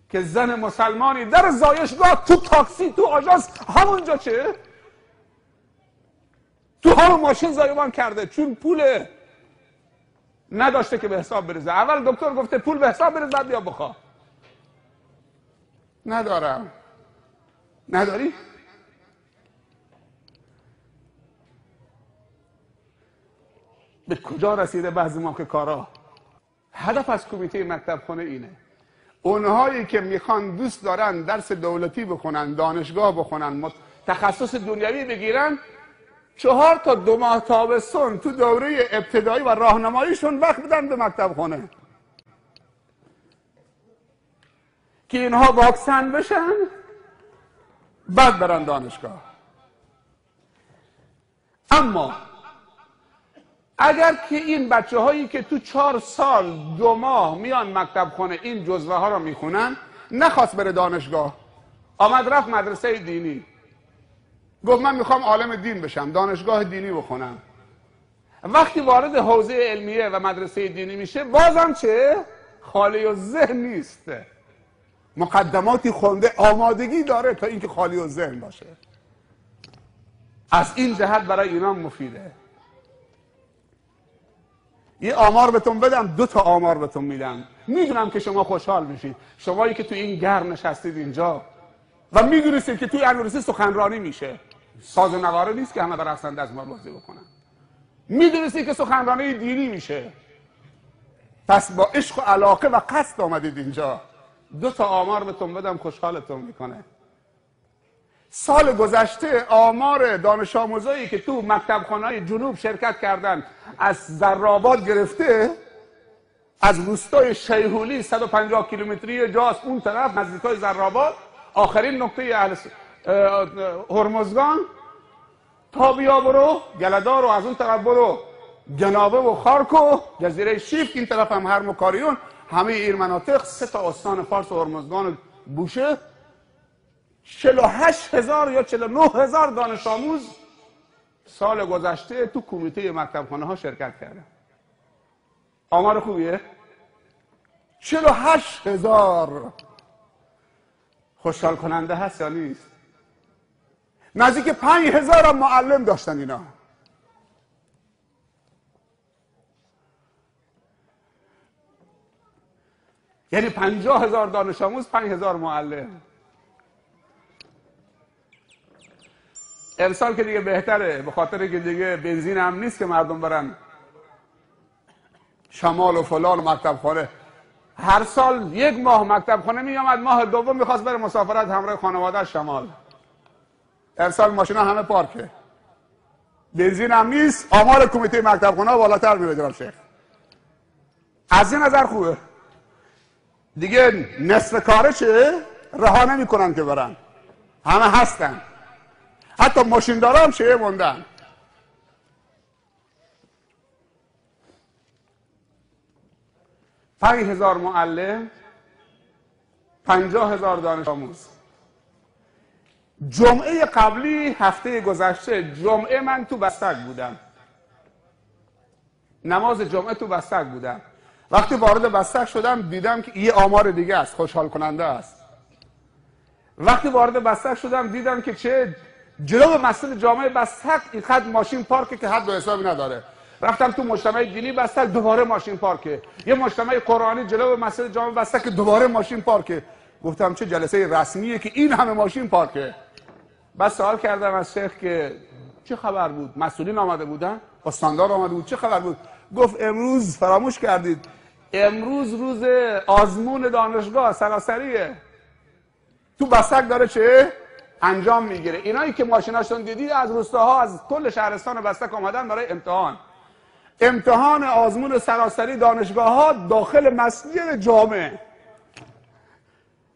که زن مسلمانی در زایشگاه، تو تاکسی، تو آژانس، همونجا چه تو همون ماشین زایمان کرده چون پول نداشته که به حساب بریزه. اول دکتر گفته پول به حساب بریز، بعد بیا بخواه. ندارم. نداری؟ به کجا رسیده بعضی ما که کارا؟ هدف از کمیته مکتب خونه اینه اونهایی که میخوان دوست دارن درس دولتی بخونن، دانشگاه بخونن، تخصص دنیوی بگیرن، 4 تا 2 ماه تابستون تو دوره ابتدایی و راهنماییشون وقت بدن به مکتب خونه که اینها واکسن بشن، بعد برن دانشگاه. اما اگر که این بچه هایی که تو 4 سال 2 ماه میان مکتب خونه این جزوه ها رو میخونن، نخواست بره دانشگاه، آمد رفت مدرسه دینی، گفت من میخوام عالم دین بشم، دانشگاه دینی بخونم، وقتی وارد حوزه علمیه و مدرسه دینی میشه بازم چه؟ خالی و ذهن نیست، مقدماتی خونده، آمادگی داره تا اینکه خالی و ذهن باشه. از این جهت برای ایران مفیده. یه آمار بهتون بدم، 2 تا آمار بهتون میدم، میدونم که شما خوشحال میشید، شمایی که تو این گرم نشستید اینجا و میدونستید که توی انوریسی سخنرانی میشه، ساز و نواره نیست که همه برقصن دستمال بازی بکنن، میدونستید که سخنرانی دینی میشه، پس با عشق و علاقه و قصد آمدید اینجا. 2 تا آمار بهتون بدم خوشحالتون میکنه. سال گذشته آمار دانش آموزایی که تو مکتب خانه‌های جنوب شرکت کردن، از زراباد گرفته، از روستای شیهولی 150 کیلومتری جاست اون طرف نزدیکای زراباد، آخرین نقطه هرمزگان، تا بیا برو گلدار و از اون طرف برو جنابه و خارک و جزیره شیف، این طرف هم هرم و کاریون، همه این مناطق 3 تا استان فارس و هرمزگان و بوشه، 48,000 یا 49,000 دانش آموز سال گذشته تو کمیته مکتبخانه ها شرکت کردن. آمار خوبیه؟ 48,000 خوشحال کننده هست یا نیست؟ نزدیک 5,000 هم معلم داشتن اینا. یعنی 50,000 دانش آموز، 5,000 معلم. امسال که دیگه بهتره، به خاطر که دیگه بنزین هم نیست که مردم برن شمال و فلان و مکتب خانه. هر سال 1 ماه مکتب خانه می آمد، ماه دوم میخواست بره مسافرت همراه خانواده شمال. امسال ماشینا همه پارکه، بنزین هم نیست، آمار کمیته مکتب خانه بالاتر میره جناب شیخ. از این نظر خوبه. دیگه نصف کارشه رها نمیکنن که برن، همه هستن، حتی ماشیندارا هم شیعه موندن. پنج 5,000 معلم، 50,000 دانش آموز. جمعه قبلی هفته گذشته، جمعه من تو بستک بودم، نماز جمعه تو بستک بودم. وقتی وارد بستک شدم دیدم که یه آمار دیگه است، خوشحال کننده است. وقتی وارد بستک شدم دیدم که چه جلو مسجد جامع بستک این خط ماشین پارکه که حد و حسابی نداره. رفتم تو مجتمع دینی بستک، دوباره ماشین پارکه. یه مجتمع قرآنی جلو مسجد جامع بستک، دوباره ماشین پارکه. گفتم چه جلسه رسمیه که این همه ماشین پارکه. بعد سوال کردم از شیخ که چه خبر بود؟ مسئولین آمده بودن؟ استاندار آمده بود؟ چه خبر بود؟ گفت امروز فراموش کردید، امروز روز آزمون دانشگاه سراسریه. تو بستک داره چه؟ انجام میگیره. اینایی که ماشیناشون دیدید از روستاها، از کل شهرستان بستک آمدن برای امتحان آزمون سراسری دانشگاه ها داخل مسجد جامع.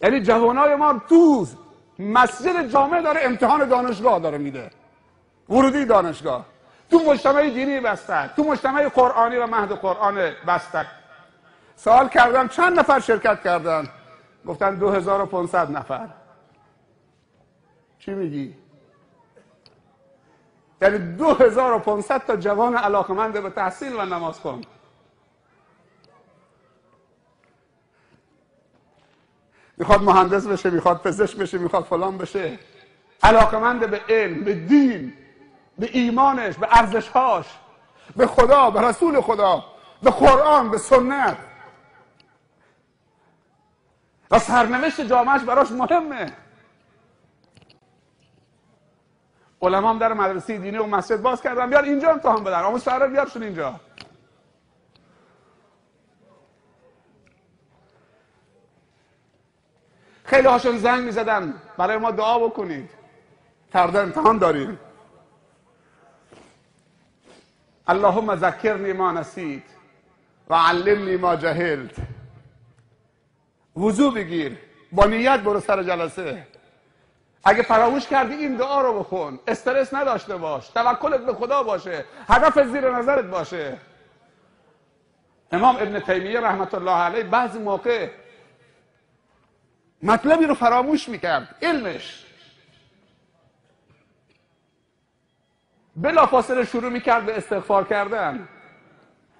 یعنی جوانای ما تو مسجد جامع داره امتحان دانشگاه داره میده، ورودی دانشگاه، تو مجتمع دینی بستک، تو مجتمع قرآنی و مهد قرآن بستک. سوال کردم چند نفر شرکت کردن؟ گفتن 2500 نفر. چی میگی؟ یعنی 2500 تا جوان علاقمند به تحصیل و نماز خوان. میخواد مهندس بشه، میخواد پزشک بشه، میخواد فلان بشه، علاقمند به علم، به دین، به ایمانش، به ارزشهاش، به خدا، به رسول خدا، به قرآن، به سنت. و سرنوشت جامعهش براش مهمه. علما هم در مدرسه دینی و مسجد باز کردن، بیار اینجا امتحان بدن، آموز فرار بیارشون اینجا. خیلی هاشون زنگ میزدن برای ما دعا بکنید، فردا امتحان داریم. اللهم ذکرنی ما نسیت و علمنی ما جهلت. وضو بگیر، با نیت برو سر جلسه. اگه فراموش کردی این دعا رو بخون. استرس نداشته باش، توکلت به خدا باشه، هدف زیر نظرت باشه. امام ابن تیمیه رحمت الله علیه بعضی موقع مطلبی رو فراموش میکرد، علمش، بلافاصله شروع میکرد به استغفار کردن.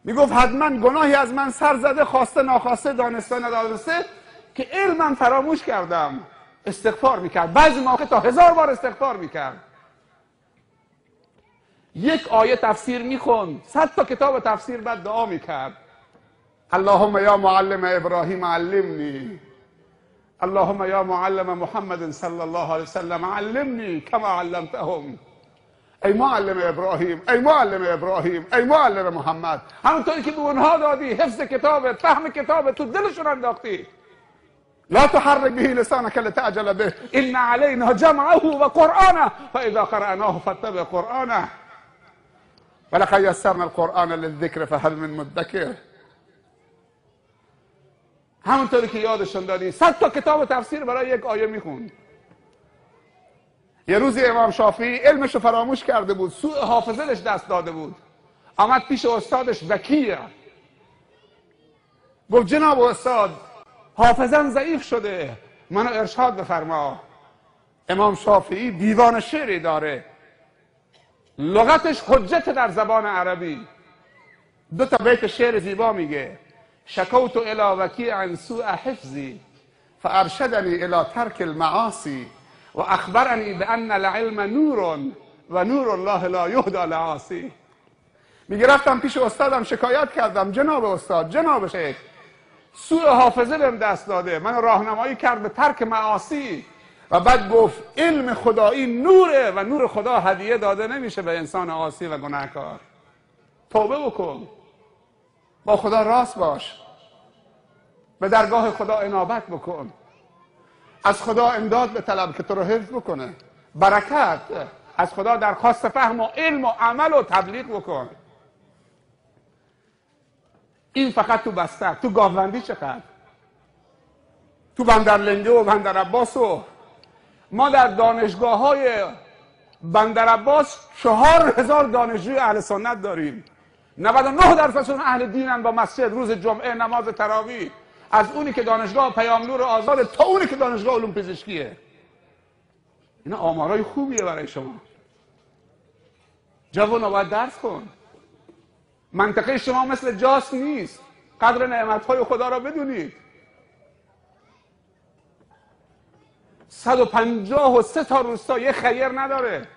میگفت حتما گناهی از من سر زده، خواسته ناخواسته، دانسته ندانسته، که علمم فراموش کردم. استغفار میکرد، بعضی موقع تا 1000 بار استغفار میکرد. یک آیه تفسیر میخوند، 100 تا کتاب تفسیر بعد دعا میکرد. اللهم یا معلم ابراهیم علمنی، اللهم یا معلم محمد صلی الله علیه وسلم علمنی کما علمتهم. ای معلم ابراهیم، ای معلم ابراهیم، ای معلم محمد، همونطوری که به اونها دادی حفظ کتابت، فهم کتابت، تو دلشون انداختی. لا تحرك به لسانك لتعجل به ان علينا جمعه وقرآنه فاذا قرأناه فاتبع قرآنه ولقد يسرنا القرآن للذكر فهل من مدكر. همونطوری که یادشون دادی 100 تا کتاب تفسیر برای یک آیه میخوند. یه روزی امام شافعی علمش رو فراموش کرده بود، سوء حافظه‌اش دست داده بود. آمد پیش استادش وکیع، گفت جناب استاد حافظم ضعیف شده، منو ارشاد بفرما. امام شافعی دیوان شعری داره، لغتش حجت در زبان عربی. 2 تا بیت شعر زیبا میگه: شکوت الی وکیع سوء حفظی فارشدنی الی ترک المعاصی و اخبرنی بان العلم نور و نور الله لا یهدی لعاصی. میگه رفتم پیش استادم شکایت کردم، جناب استاد، جناب شیخ، سوء حافظه بهم دست داده، من راهنمایی کرد به ترک معاصی. و بعد گفت علم خدایی نوره و نور خدا هدیه داده نمیشه به انسان عاصی و گناهکار. توبه بکن، با خدا راست باش، به درگاه خدا انابت بکن، از خدا امداد بطلب که تو رو حفظ بکنه، برکت از خدا درخواست فهم و علم و عمل و تبلیغ بکن. این فقط تو بستر. تو گاوبندی چقدر؟ تو بندرلنگه و بندرعباس و ما در دانشگاه های بندرعباس 4000 دانشجوی اهل سنت داریم. 99% اهل دینن، با مسجد، روز جمعه، نماز تراویح. از اونی که دانشگاه پیامنور آزاده تا اونی که دانشگاه علوم پزشکیه. اینا آمارای خوبیه برای شما. جوونا باید درس کن. منطقه شما مثل جاس نیست. قدر نعمتهای خدا را بدونید. 153 تا روستا یه خیر نداره.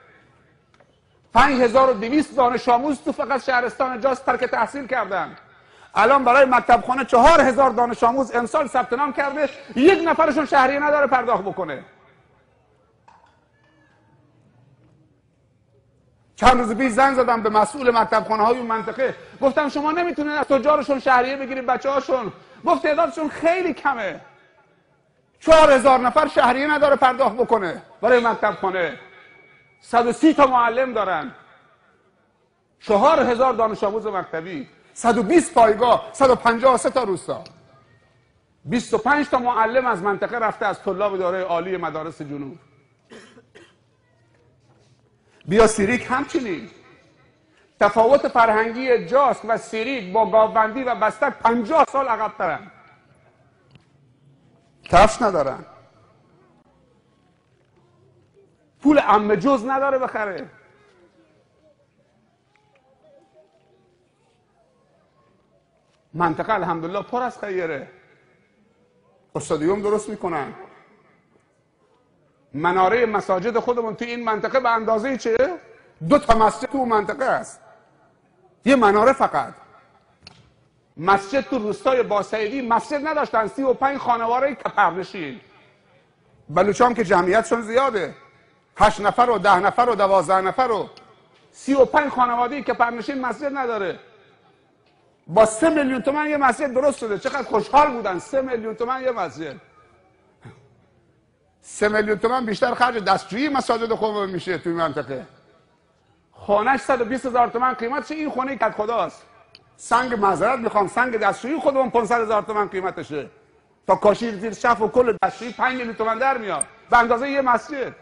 5200 دانش آموز تو فقط شهرستان جاس ترک تحصیل کردن. الان برای مکتب خانه 4000 دانش آموز امسال ثبت نام کرده، یک نفرشون شهریه نداره پرداخت بکنه. چند روز پیش زنگ زدم به مسئول مکتب خانه های اون منطقه، گفتم شما نمیتونید از تجارشون شهریه بگیرید بچه‌هاشون؟ گفت تعدادشون خیلی کمه. 4000 نفر شهریه نداره پرداخت بکنه برای مکتب خانه. 130 تا معلم دارن، 4000 دانش آموز مکتبی، 120 پایگاه، 153 تا روستا، 25 تا معلم از منطقه رفته از طلاب دوره عالی مدارس جنوب. بیا سیریک همچنین. تفاوت فرهنگی جاسک و سیریک با گاوبندی و بستک 50 سال عقب ترن. کفش ندارن، پول عمه جز نداره بخره. منطقه الحمدلله پر از خیره. استادیوم درست میکنن. مناره مساجد خودمون توی این منطقه به اندازه چه؟ 2 تا مسجد تو منطقه است. یه مناره فقط. مسجد تو روستای باسعیدی مسجد نداشتن. 35 خانواده کپرنشین. بلوچام که جمعیتشون زیاده، 8 نفر و 10 نفر و 12 نفر و 35 خانواده کپرنشین مسجد نداره. با 3 میلیون تومان یه مسجد درست شده. چقدر خوشحال بودن. 3 میلیون تومان یه مسجد. 3 میلیون تومان بیشتر خرج دستشویی مساجد خودمون میشه توی منطقه. خانه‌اش 120,000 تومان قیمتشه. این خونه کد خداست. سنگ معذرت میخوام، سنگ دستشویی خودمون 500,000 تومان قیمتشه. تا کاشی زیر شف و کل دستشویی 5 میلیون تومان در میاد به اندازه یه مسجد.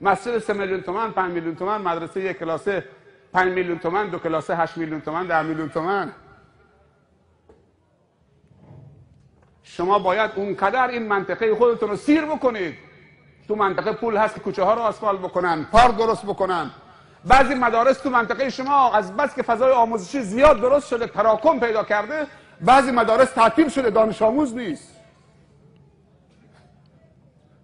مسجد 3 میلیون تومان، 5 میلیون تومان، مدرسه یک کلاسه 5 میلیون تومان، 2 کلاسه 8 میلیون تومان، 10 میلیون تومان. شما باید اونقدر این منطقه خودتون رو سیر بکنید. تو منطقه پول هست که کوچه ها رو آسفالت بکنن، پارک درست بکنن. بعضی مدارس تو منطقه شما از بس که فضای آموزشی زیاد درست شده، تراکم پیدا کرده، بعضی مدارس تعطیل شده، دانش آموز نیست.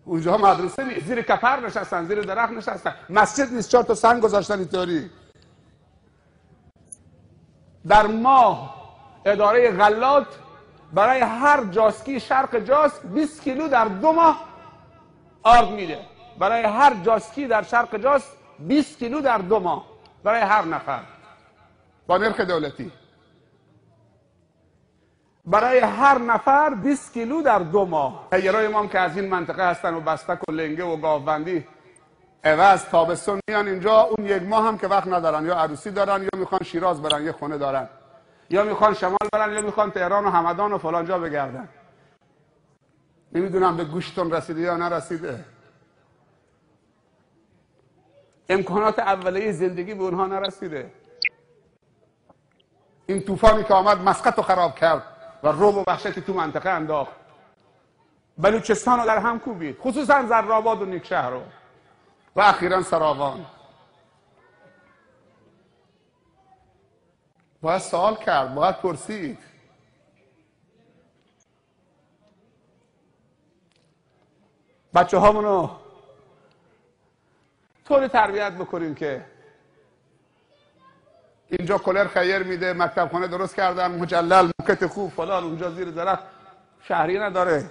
اونجا مدرسه نیست، زیر کپر نشستن، زیر درخت نشستن، مسجد نیست، 4 تا سنگ گذاشتن اینطوری. در ماه اداره غلات برای هر جاسکی شرق جاس 20 کیلو در 2 ماه آرد میده. برای هر جاسکی در شرق جاس 20 کیلو در 2 ماه برای هر نفر با نرخ دولتی. برای هر نفر 20 کیلو در 2 ماه. تیرای ما هم که از این منطقه هستن و بستک و لنگه و گاوبندی عوض تابستون میان اینجا، اون 1 ماه هم که وقت ندارن، یا عروسی دارن یا میخوان شیراز برن یه خونه دارن، یا میخوان شمال برن یا میخوان تهران و همدان و فلان جا بگردن. نمیدونم به گوشتون رسیده یا نرسیده. امکانات اولیه زندگی به اونها نرسیده. این طوفانی که آمد مسقط رو خراب کرد و رعب و وحشتی تو منطقه انداخت. بلوچستان رو در هم کوبید، خصوصا زرآباد و نیکشهر رو و اخیرا سراوان. باید سوال کرد، باید پرسید. بچه هامونو طوری تربیت بکنیم که اینجا کلر خیر میده، مکتب خانه درست کردن، مجلل، موکت خوب فلان، اونجا زیر درخت شهری نداره.